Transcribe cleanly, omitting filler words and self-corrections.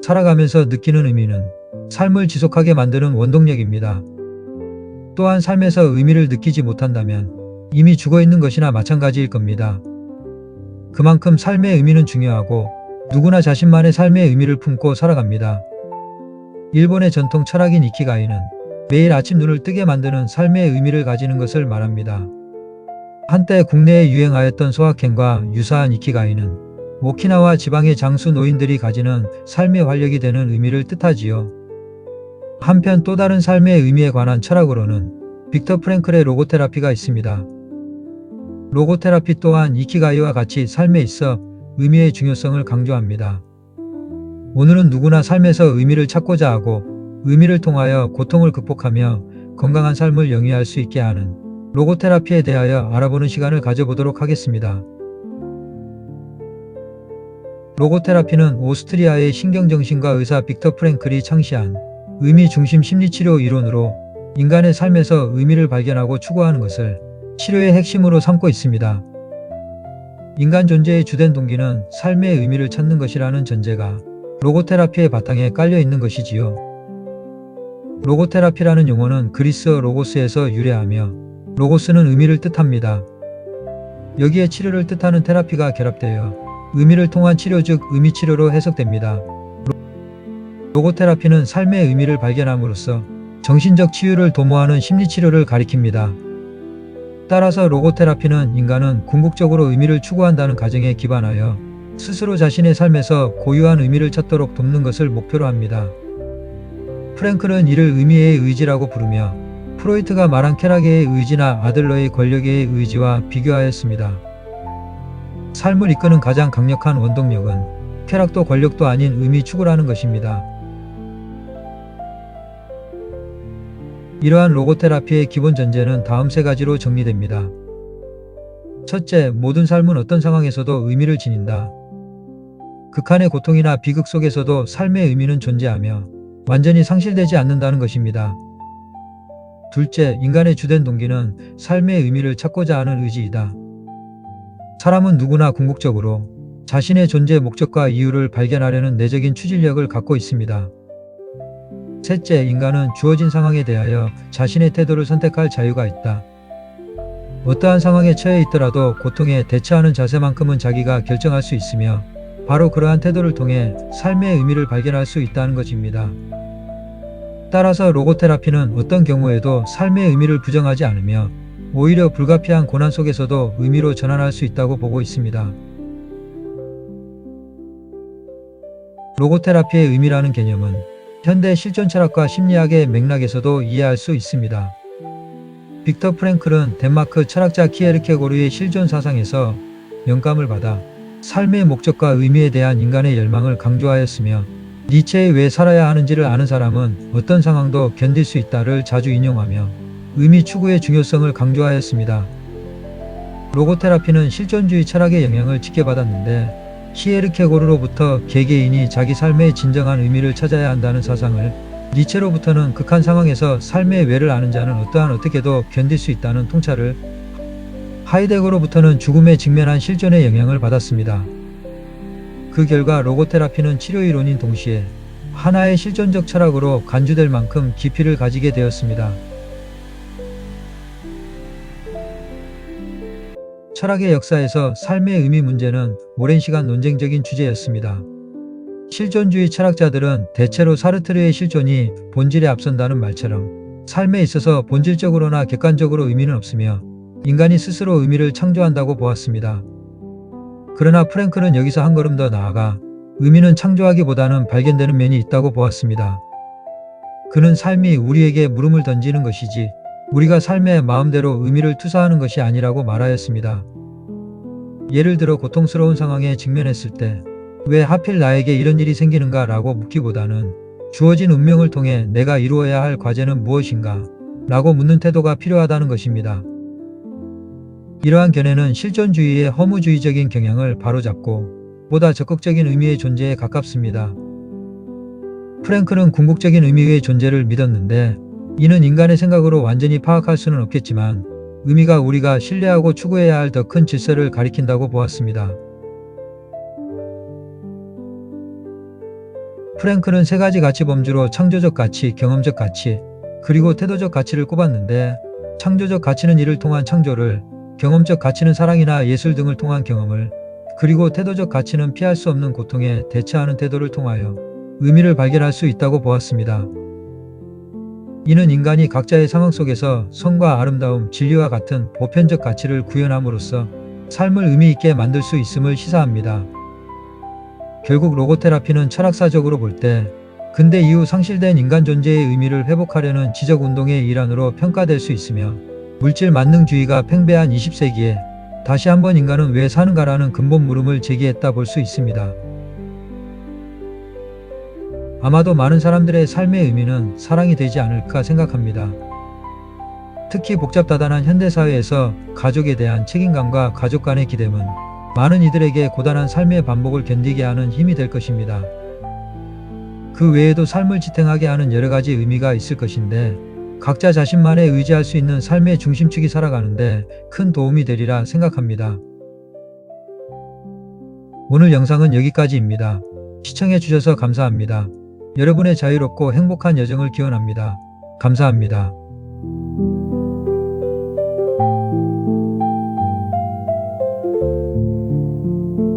살아가면서 느끼는 의미는 삶을 지속하게 만드는 원동력입니다. 또한 삶에서 의미를 느끼지 못한다면 이미 죽어 있는 것이나 마찬가지일 겁니다. 그만큼 삶의 의미는 중요하고 누구나 자신만의 삶의 의미를 품고 살아갑니다. 일본의 전통 철학인 이키가이는 매일 아침 눈을 뜨게 만드는 삶의 의미를 가지는 것을 말합니다. 한때 국내에 유행하였던 소확행과 유사한 이키가이는 오키나와 지방의 장수 노인들이 가지는 삶의 활력이 되는 의미를 뜻하지요. 한편 또 다른 삶의 의미에 관한 철학으로는 빅터 프랭클의 로고테라피가 있습니다. 로고테라피 또한 이키가이와 같이 삶에 있어 의미의 중요성을 강조합니다. 오늘은 누구나 삶에서 의미를 찾고자 하고 의미를 통하여 고통을 극복하며 건강한 삶을 영위할 수 있게 하는 로고테라피에 대하여 알아보는 시간을 가져보도록 하겠습니다. 로고테라피는 오스트리아의 신경정신과 의사 빅터 프랭클이 창시한 의미 중심 심리치료 이론으로 인간의 삶에서 의미를 발견하고 추구하는 것을 치료의 핵심으로 삼고 있습니다. 인간 존재의 주된 동기는 삶의 의미를 찾는 것이라는 전제가 로고테라피의 바탕에 깔려 있는 것이지요. 로고테라피라는 용어는 그리스어 로고스에서 유래하며 로고스는 의미를 뜻합니다. 여기에 치료를 뜻하는 테라피가 결합되어 의미를 통한 치료 즉 의미치료로 해석됩니다. 로고테라피는 삶의 의미를 발견함으로써 정신적 치유를 도모하는 심리치료를 가리킵니다. 따라서 로고테라피는 인간은 궁극적으로 의미를 추구한다는 가정에 기반하여 스스로 자신의 삶에서 고유한 의미를 찾도록 돕는 것을 목표로 합니다. 프랭클은 이를 의미의 의지라고 부르며 프로이트가 말한 쾌락의 의지나 아들러의 권력의 의지와 비교하였습니다. 삶을 이끄는 가장 강력한 원동력은 쾌락도 권력도 아닌 의미 추구라는 것입니다. 이러한 로고테라피의 기본 전제는 다음 세 가지로 정리됩니다. 첫째, 모든 삶은 어떤 상황에서도 의미를 지닌다. 극한의 고통이나 비극 속에서도 삶의 의미는 존재하며 완전히 상실되지 않는다는 것입니다. 둘째, 인간의 주된 동기는 삶의 의미를 찾고자 하는 의지이다. 사람은 누구나 궁극적으로 자신의 존재 목적과 이유를 발견하려는 내적인 추진력을 갖고 있습니다. 셋째, 인간은 주어진 상황에 대하여 자신의 태도를 선택할 자유가 있다. 어떠한 상황에 처해 있더라도 고통에 대처하는 자세만큼은 자기가 결정할 수 있으며 바로 그러한 태도를 통해 삶의 의미를 발견할 수 있다는 것입니다. 따라서 로고테라피는 어떤 경우에도 삶의 의미를 부정하지 않으며 오히려 불가피한 고난 속에서도 의미로 전환할 수 있다고 보고 있습니다. 로고테라피의 의미라는 개념은 현대 실존 철학과 심리학의 맥락에서도 이해할 수 있습니다. 빅터 프랭클은 덴마크 철학자 키에르케고르의 실존 사상에서 영감을 받아 삶의 목적과 의미에 대한 인간의 열망을 강조하였으며 니체의 왜 살아야 하는지를 아는 사람은 어떤 상황도 견딜 수 있다를 자주 인용하며 의미 추구의 중요성을 강조하였습니다. 로고테라피는 실존주의 철학의 영향을 지켜받았는데 키에르케고르로부터 개개인이 자기 삶의 진정한 의미를 찾아야 한다는 사상을, 니체로부터는 극한 상황에서 삶의 왜를 아는 자는 어떠한 어떻게도 견딜 수 있다는 통찰을, 하이데거로부터는 죽음에 직면한 실존의 영향을 받았습니다. 그 결과 로고테라피는 치료이론인 동시에 하나의 실존적 철학으로 간주될 만큼 깊이를 가지게 되었습니다. 철학의 역사에서 삶의 의미 문제는 오랜 시간 논쟁적인 주제였습니다. 실존주의 철학자들은 대체로 사르트르의 실존이 본질에 앞선다는 말처럼 삶에 있어서 본질적으로나 객관적으로 의미는 없으며 인간이 스스로 의미를 창조한다고 보았습니다. 그러나 프랭클은 여기서 한 걸음 더 나아가 의미는 창조하기보다는 발견되는 면이 있다고 보았습니다. 그는 삶이 우리에게 물음을 던지는 것이지 우리가 삶에 마음대로 의미를 투사하는 것이 아니라고 말하였습니다. 예를 들어 고통스러운 상황에 직면했을 때 왜 하필 나에게 이런 일이 생기는가 라고 묻기보다는 주어진 운명을 통해 내가 이루어야 할 과제는 무엇인가 라고 묻는 태도가 필요하다는 것입니다. 이러한 견해는 실존주의의 허무주의적인 경향을 바로잡고 보다 적극적인 의미의 존재에 가깝습니다. 프랭클은 궁극적인 의미의 존재를 믿었는데 이는 인간의 생각으로 완전히 파악할 수는 없겠지만 의미가 우리가 신뢰하고 추구해야 할 더 큰 질서를 가리킨다고 보았습니다. 프랭클은 세 가지 가치 범주로 창조적 가치, 경험적 가치, 그리고 태도적 가치를 꼽았는데, 창조적 가치는 이를 통한 창조를, 경험적 가치는 사랑이나 예술 등을 통한 경험을, 그리고 태도적 가치는 피할 수 없는 고통에 대처하는 태도를 통하여 의미를 발견할 수 있다고 보았습니다. 이는 인간이 각자의 상황 속에서 성과 아름다움, 진리와 같은 보편적 가치를 구현함으로써 삶을 의미 있게 만들 수 있음을 시사합니다. 결국 로고테라피는 철학사적으로 볼 때 근대 이후 상실된 인간 존재의 의미를 회복하려는 지적운동의 일환으로 평가될 수 있으며, 물질 만능주의가 팽배한 20세기에 다시 한번 인간은 왜 사는가라는 근본 물음을 제기했다 볼 수 있습니다. 아마도 많은 사람들의 삶의 의미는 사랑이 되지 않을까 생각합니다. 특히 복잡다단한 현대사회에서 가족에 대한 책임감과 가족 간의 기대는 많은 이들에게 고단한 삶의 반복을 견디게 하는 힘이 될 것입니다. 그 외에도 삶을 지탱하게 하는 여러 가지 의미가 있을 것인데, 각자 자신만의 의지할 수 있는 삶의 중심축이 살아가는데 큰 도움이 되리라 생각합니다. 오늘 영상은 여기까지입니다. 시청해주셔서 감사합니다. 여러분의 자유롭고 행복한 여정을 기원합니다. 감사합니다.